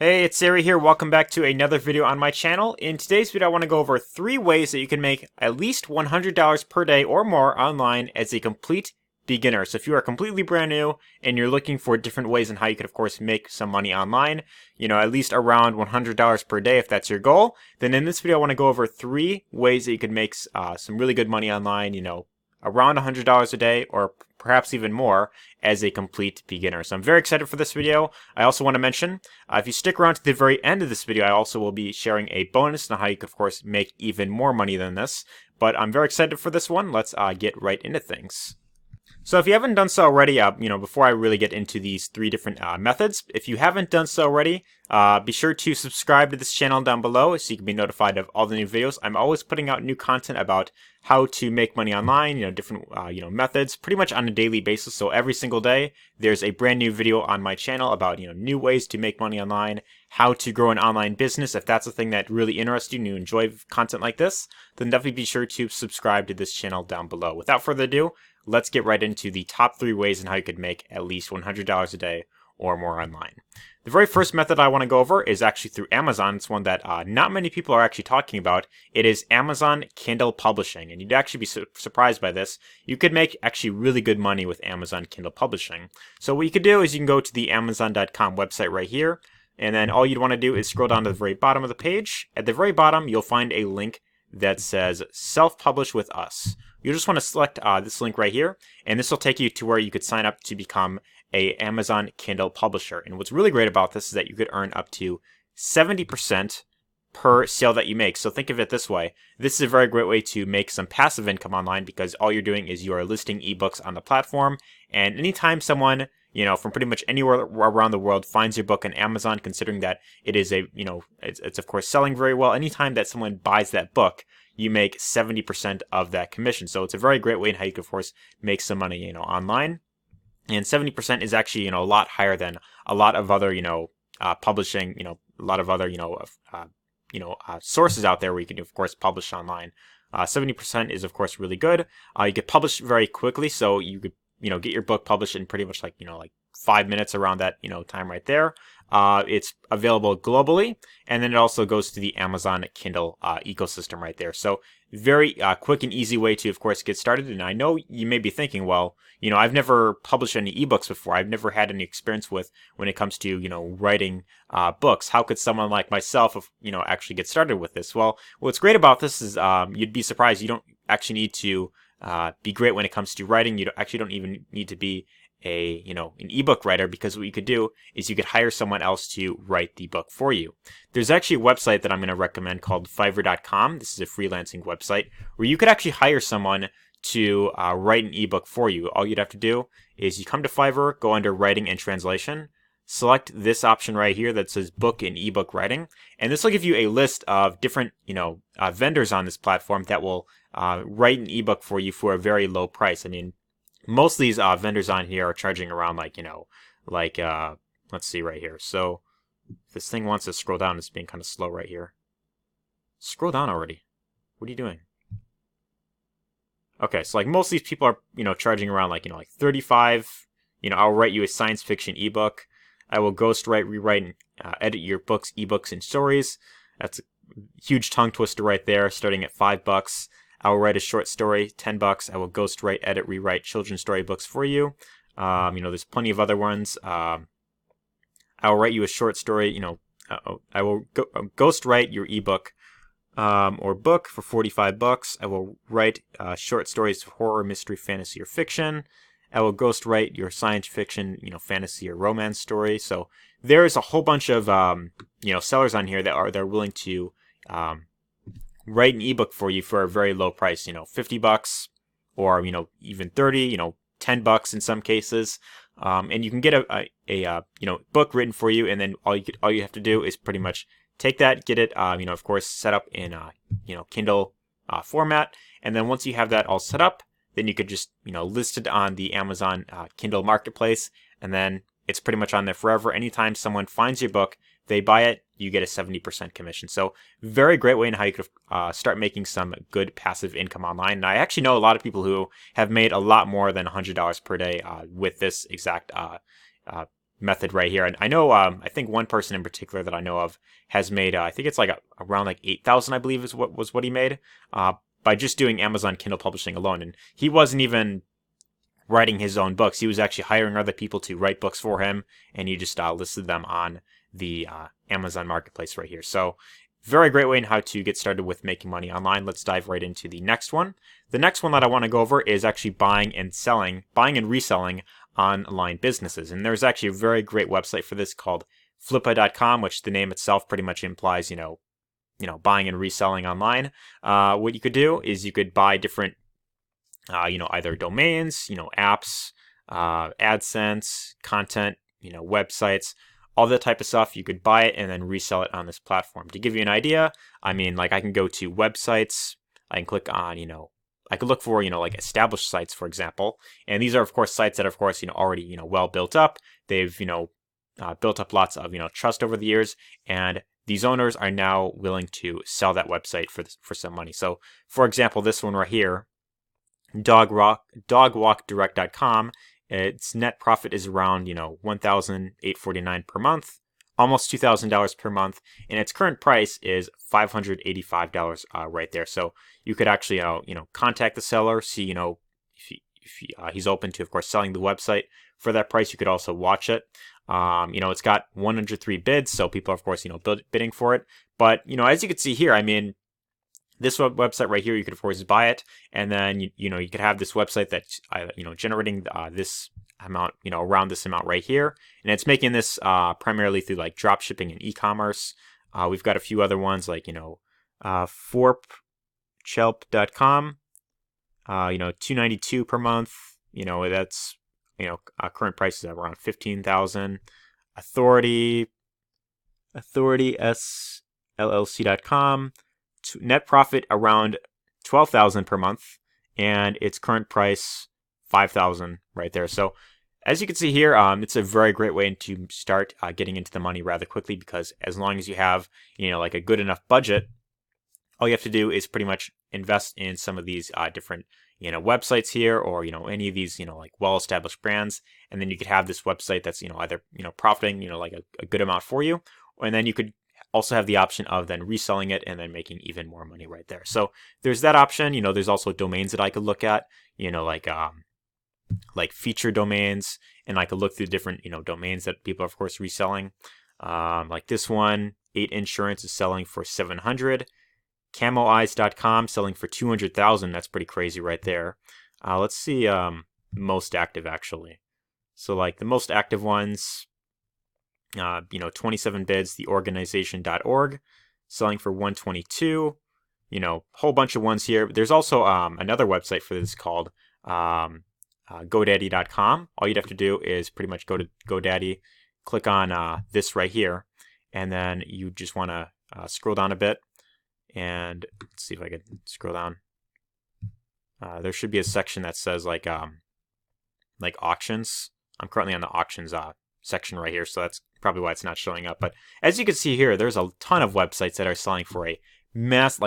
Hey, it's Arie here. Welcome back to another video on my channel. In today's video, I want to go over 3 ways that you can make at least $100 per day or more online as a complete beginner. So if you are completely brand new and you're looking for different ways and how you could, of course, make some money online, at least around $100 per day if that's your goal, then in this video, I want to go over 3 ways that you could make some really good money online, around $100 a day or perhaps even more as a complete beginner. So I'm very excited for this video. I also want to mention, if you stick around to the very end of this video, I also will be sharing a bonus on how you can, of course, make even more money than this. But I'm very excited for this one. Let's get right into things. So if you haven't done so already, before I really get into these 3 different methods, if you haven't done so already, be sure to subscribe to this channel down below so you can be notified of all the new videos. I'm always putting out new content about how to make money online, different, methods, pretty much on a daily basis. So every single day, there's a brand new video on my channel about, new ways to make money online, how to grow an online business. If that's a thing that really interests you and you enjoy content like this, then definitely be sure to subscribe to this channel down below. Without further ado, let's get right into the top 3 ways and how you could make at least $100 a day or more online. The very first method I want to go over is actually through Amazon. It's one that not many people are actually talking about. It is Amazon Kindle Publishing, and you'd actually be surprised by this. You could make actually really good money with Amazon Kindle Publishing. So what you could do is you can go to the Amazon.com website right here, and then all you'd want to do is scroll down to the very bottom of the page. At the very bottom, you'll find a link that says Self-Publish with Us. You just want to select this link right here, and this will take you to where you could sign up to become a Amazon Kindle publisher. And what's really great about this is that you could earn up to 70% per sale that you make. So think of it this way. This is a very great way to make some passive income online because all you're doing is you are listing ebooks on the platform. And anytime someone, from pretty much anywhere around the world finds your book on Amazon, considering that it is it's of course selling very well, anytime that someone buys that book, you make 70% of that commission. So it's a very great way in how you can, of course, make some money, online. And 70% is actually, a lot higher than a lot of other, publishing, a lot of other, sources out there where you can, of course, publish online. 70% is, of course, really good. You could publish very quickly, so you could, get your book published in pretty much like 5 minutes around that, time right there. It's available globally, and then it also goes to the Amazon Kindle ecosystem right there. So very quick and easy way to, of course, get started. And I know you may be thinking, well, I've never published any ebooks before. I've never had any experience with when it comes to, writing books. How could someone like myself, actually get started with this? Well, what's great about this is you'd be surprised. You don't actually need to be great when it comes to writing. You don't even need to be an ebook writer, because what you could do is you could hire someone else to write the book for you. There's actually a website that I'm going to recommend called Fiverr.com. This is a freelancing website where you could actually hire someone to write an ebook for you. All you'd have to do is you come to Fiverr, go under writing and translation, select this option right here that says book and ebook writing, and this will give you a list of different vendors on this platform that will write an ebook for you for a very low price. I mean, most of these vendors on here are charging around let's see right here. So if this thing wants to scroll down, it's being kind of slow right here. Scroll down already. What are you doing? Okay, so most of these people are, charging around like 35. I'll write you a science fiction ebook. I will ghostwrite, rewrite, and edit your books, ebooks, and stories. That's a huge tongue twister right there, starting at $5. I will write a short story, $10. I will ghostwrite, edit, rewrite children's storybooks for you. There's plenty of other ones. I will write you a short story. I will ghostwrite your ebook or book for $45. I will write short stories, horror, mystery, fantasy, or fiction. I will ghostwrite your science fiction, fantasy or romance story. So there's a whole bunch of sellers on here that are willing to write an ebook for you for a very low price, $50 or, even 30, $10 in some cases. And you can get a book written for you. And then all you have to do is pretty much take that, get it, of course, set up in, Kindle format. And then once you have that all set up, then you could just, list it on the Amazon Kindle marketplace. And then it's pretty much on there forever. Anytime someone finds your book, they buy it, you get a 70% commission. So very great way in how you could start making some good passive income online. And I actually know a lot of people who have made a lot more than $100 per day with this exact method right here. And I know, I think one person in particular that I know of has made, I think it's like around like 8,000, I believe is what he made, by just doing Amazon Kindle publishing alone. And he wasn't even writing his own books. He was actually hiring other people to write books for him, and he just listed them on the Amazon Marketplace right here. So very great way in how to get started with making money online. Let's dive right into the next one. The next one that I want to go over is actually buying and reselling online businesses. And there's actually a very great website for this called Flippa.com, which the name itself pretty much implies, buying and reselling online. What you could do is you could buy different, either domains, apps, AdSense, content, websites, all that type of stuff. You could buy it and then resell it on this platform. To give you an idea, I mean, like I can go to websites, I can click on, I could look for, like established sites, for example. And these are, of course, sites that are, of course, already, well built up. They've, built up lots of, trust over the years. And these owners are now willing to sell that website for some money. So, for example, this one right here, dogwalkdirect.com, its net profit is around, $1,849 per month, almost $2,000 per month, and its current price is $585 right there. So you could actually, contact the seller, see, if he's open to, of course, selling the website for that price. You could also watch it. It's got 103 bids, so people are, of course, bidding for it. But, as you can see here, I mean, this website right here, you could, of course, buy it, and then, you could have this website that's, generating this amount, around this amount right here. And it's making this primarily through, like, drop shipping and e-commerce. We've got a few other ones, like, forpchelp.com, $292 per month. That's, current prices are around $15,000. AuthoritySLLC.com, net profit around $12,000 per month, and its current price $5,000 right there. So as you can see here, it's a very great way to start getting into the money rather quickly, because as long as you have, like a good enough budget, all you have to do is pretty much invest in some of these different, websites here, or, any of these, like well-established brands. And then you could have this website that's, either, profiting, like a good amount for you. And then you could also have the option of then reselling it and then making even more money right there. So there's that option. There's also domains that I could look at, like feature domains, and I could look through different, domains that people are, of course, reselling. Like this one, 8 Insurance is selling for $700. CamoEyes.com selling for $200,000. That's pretty crazy right there. Let's see most active, actually. So like the most active ones, 27 bids, theorganization.org selling for $122. Whole bunch of ones here. There's also another website for this called GoDaddy.com. All you'd have to do is pretty much go to GoDaddy, click on this right here, and then you just want to scroll down a bit. And let's see if I can scroll down. There should be a section that says like auctions. I'm currently on the auctions section right here, so that's probably why it's not showing up. But as you can see here, there's a ton of websites that are selling for a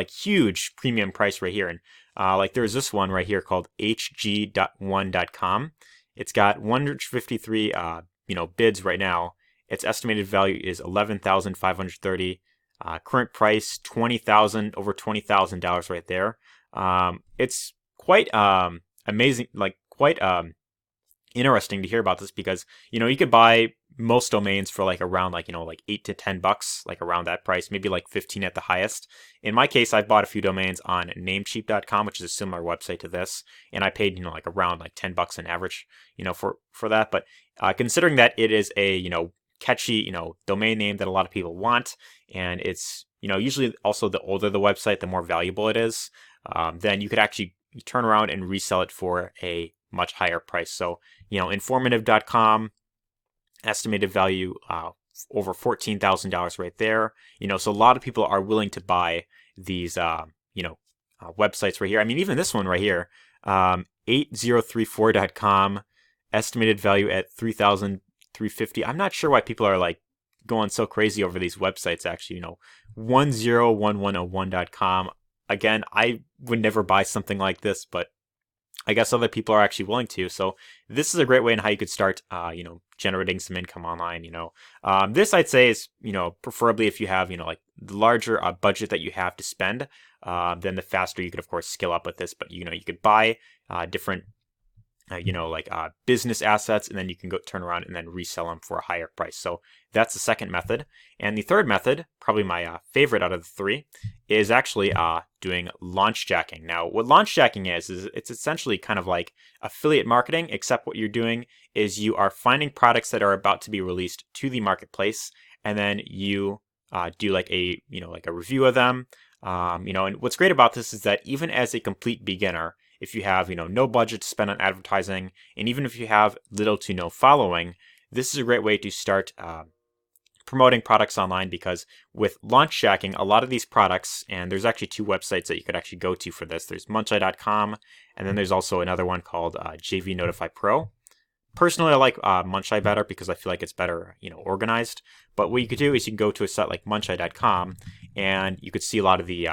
huge premium price right here. And like there's this one right here called hg.1.com. It's got 153 bids right now. Its estimated value is $11,530. Current price $20,000, over $20,000 right there. It's quite amazing, like quite interesting to hear about this, because you could buy most domains for like around like like $8 to $10, like around that price, maybe like 15 at the highest. In my case, I've bought a few domains on Namecheap.com, which is a similar website to this, and I paid like around like $10 on average, for that. But considering that it is a catchy domain name that a lot of people want, and it's usually also the older the website, the more valuable it is, then you could actually turn around and resell it for a much higher price. So informative.com, estimated value over $14,000 right there. So a lot of people are willing to buy these websites right here. I mean, even this one right here, 8034.com, estimated value at $3,350. I'm not sure why people are like going so crazy over these websites. Actually, 101101.com. Again, I would never buy something like this, but I guess other people are actually willing to. So this is a great way in how you could start, generating some income online. This I'd say is, preferably if you have, like the larger budget that you have to spend, then the faster you could, of course, scale up with this. But you could buy different business assets, and then you can go turn around and then resell them for a higher price. So that's the second method. And the third method, probably my favorite out of the three, is actually doing launchjacking. Now, what launchjacking is it's essentially kind of like affiliate marketing, except what you're doing is you are finding products that are about to be released to the marketplace, and then you do like a review of them. And what's great about this is that even as a complete beginner, if you have, no budget to spend on advertising, and even if you have little to no following, this is a great way to start promoting products online, because with Launchjacking, a lot of these products, and there's actually two websites that you could actually go to for this. There's Muncheye.com, and then there's also another one called JV Notify Pro. Personally, I like Muncheye better because I feel like it's better, organized. But what you could do is you can go to a site like Muncheye.com, and you could see a lot of the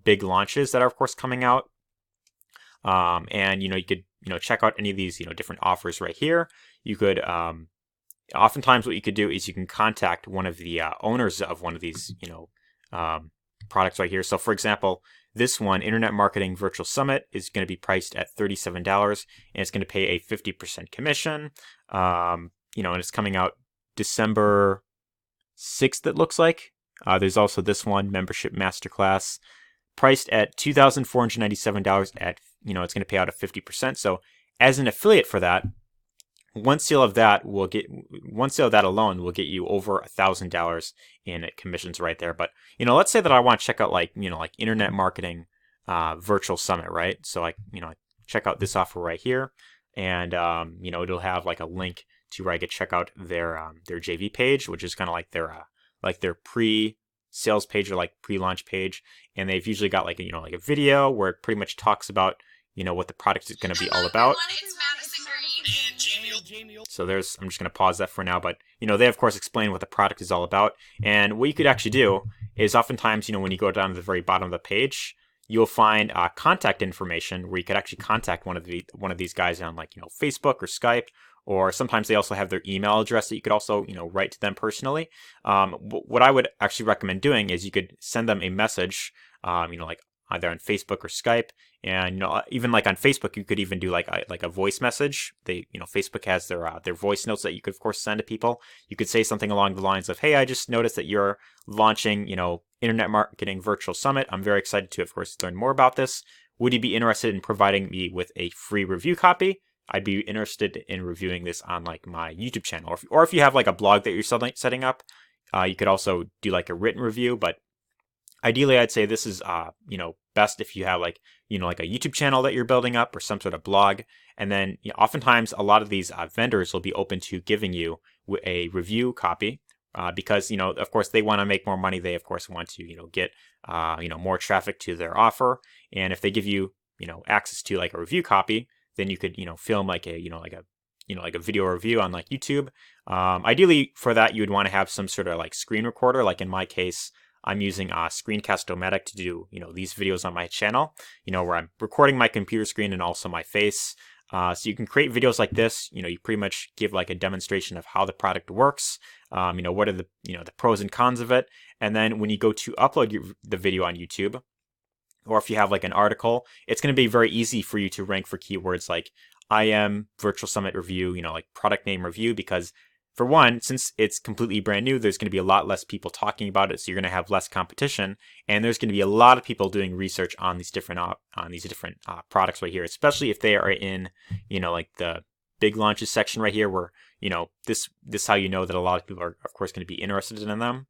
big launches that are, of course, coming out. And you could check out any of these different offers right here. You could oftentimes what you could do is you can contact one of the owners of one of these products right here. So for example, this one, Internet Marketing Virtual Summit, is going to be priced at $37, and it's going to pay a 50% commission. And it's coming out December 6th, it looks like. There's also this one, Membership Masterclass, priced at $2,497 at, it's going to pay out a 50%. So as an affiliate for that, one sale of that alone will get you over $1,000 in commissions right there. But, let's say that I want to check out like Internet Marketing Virtual Summit, right? So I check out this offer right here, and, it'll have like a link to where I could check out their JV page, which is kind of like their pre-sales page or like pre-launch page. And they've usually got like a video where it pretty much talks about, what the product is going to be all about. So I'm just going to pause that for now, but they of course explain what the product is all about. And what you could actually do is oftentimes, when you go down to the very bottom of the page, you'll find contact information where you could actually contact one of these guys on like Facebook or Skype, or sometimes they also have their email address that you could also write to them personally. What I would actually recommend doing is you could send them a message, like either on Facebook or Skype. And even like on Facebook, you could even do like a voice message. Facebook has their voice notes that you could of course send to people. You could say something along the lines of, "Hey, I just noticed that you're launching Internet Marketing Virtual Summit. I'm very excited to of course learn more about this. Would you be interested in providing me with a free review copy? I'd be interested in reviewing this on like my YouTube channel." Or if you have like a blog that you're setting up, you could also do like a written review. But ideally, I'd say this is best if you have like like a YouTube channel that you're building up or some sort of blog. And then oftentimes a lot of these vendors will be open to giving you a review copy, because of course they want to make more money. They of course want to get more traffic to their offer. And if they give you access to like a review copy, then you could film like a like a video review on like YouTube. Ideally for that, you would want to have some sort of like screen recorder. Like in my case, I'm using Screencast-O-Matic to do, these videos on my channel, where I'm recording my computer screen and also my face. So you can create videos like this. You pretty much give like a demonstration of how the product works. What are the, the pros and cons of it. And then when you go to upload the video on YouTube, or if you have like an article, it's going to be very easy for you to rank for keywords like IM Virtual Summit Review, like product name review, because for one, since it's completely brand new, there's going to be a lot less people talking about it, so you're going to have less competition, and there's going to be a lot of people doing research on these different products right here, especially if they are in like the big launches section right here, where this is how you know that a lot of people are of course going to be interested in them.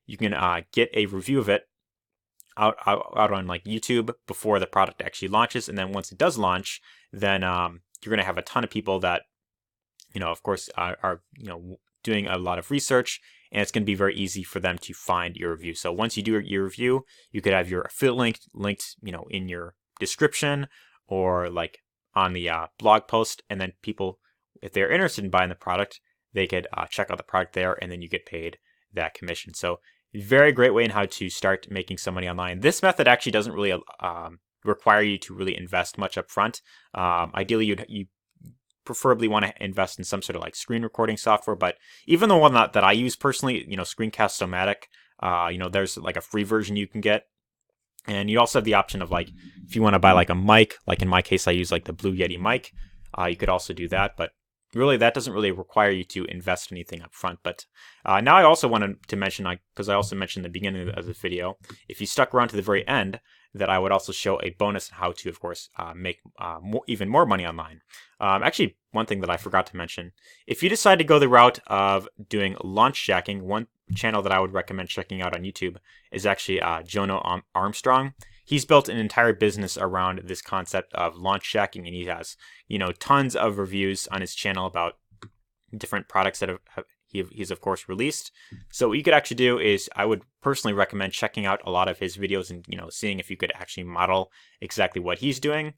You can get a review of it out on like YouTube before the product actually launches, and then once it does launch, then you're going to have a ton of people that of course, are doing a lot of research, and it's going to be very easy for them to find your review. So once you do your review, you could have your affiliate linked, in your description or like on the blog post, and then people, if they're interested in buying the product, they could check out the product there, and then you get paid that commission. So very great way in how to start making some money online. This method actually doesn't really require you to really invest much up front. Ideally, you preferably want to invest in some sort of like screen recording software, but even the one that I use personally, Screencast-O-Matic, there's like a free version you can get. And you also have the option of like, if you want to buy like a mic, like in my case, I use like the Blue Yeti mic. You could also do that, but really that doesn't really require you to invest anything up front. But now I also wanted to mention, because I also mentioned in the beginning of the video, if you stuck around to the very end, that I would also show a bonus on how to, of course, make even more money online. Actually, one thing that I forgot to mention, if you decide to go the route of doing Launchjacking, one channel that I would recommend checking out on YouTube is actually Jono Armstrong. He's built an entire business around this concept of Launchjacking, and he has, tons of reviews on his channel about different products that he's of course released. So what you could actually do is, I would personally recommend checking out a lot of his videos and seeing if you could actually model exactly what he's doing.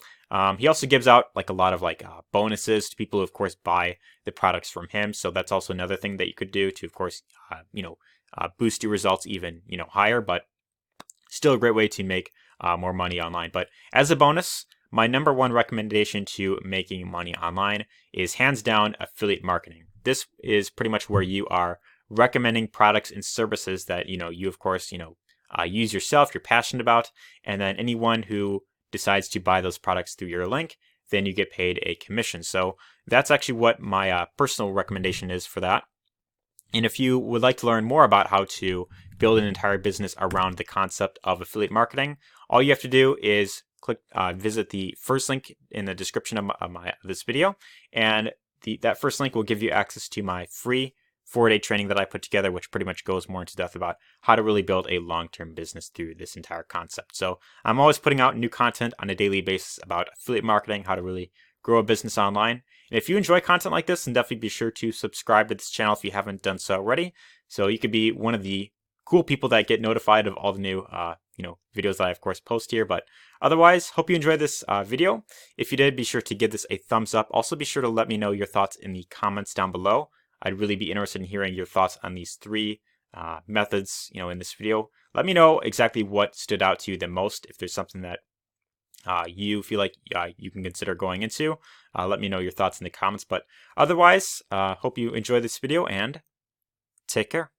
He also gives out like a lot of like bonuses to people who of course buy the products from him. So that's also another thing that you could do to of course boost your results even higher, but still a great way to make more money online. But as a bonus, my number one recommendation to making money online is hands down affiliate marketing. This is pretty much where you are recommending products and services that you of course use yourself, you're passionate about, and then anyone who decides to buy those products through your link, then you get paid a commission. So that's actually what my personal recommendation is for that. And if you would like to learn more about how to build an entire business around the concept of affiliate marketing, all you have to do is visit the first link in the description of this video, and that first link will give you access to my free 4-day training that I put together, which pretty much goes more into depth about how to really build a long-term business through this entire concept. So I'm always putting out new content on a daily basis about affiliate marketing, how to really grow a business online. And if you enjoy content like this, then definitely be sure to subscribe to this channel if you haven't done so already, so you could be one of the cool people that get notified of all the new videos that I of course post here. But otherwise, hope you enjoyed this video. If you did, be sure to give this a thumbs up. Also be sure to let me know your thoughts in the comments down below. I'd really be interested in hearing your thoughts on these 3 methods in this video. Let me know exactly what stood out to you the most. If there's something that you feel like you can consider going into, let me know your thoughts in the comments. But otherwise, hope you enjoyed this video, and take care.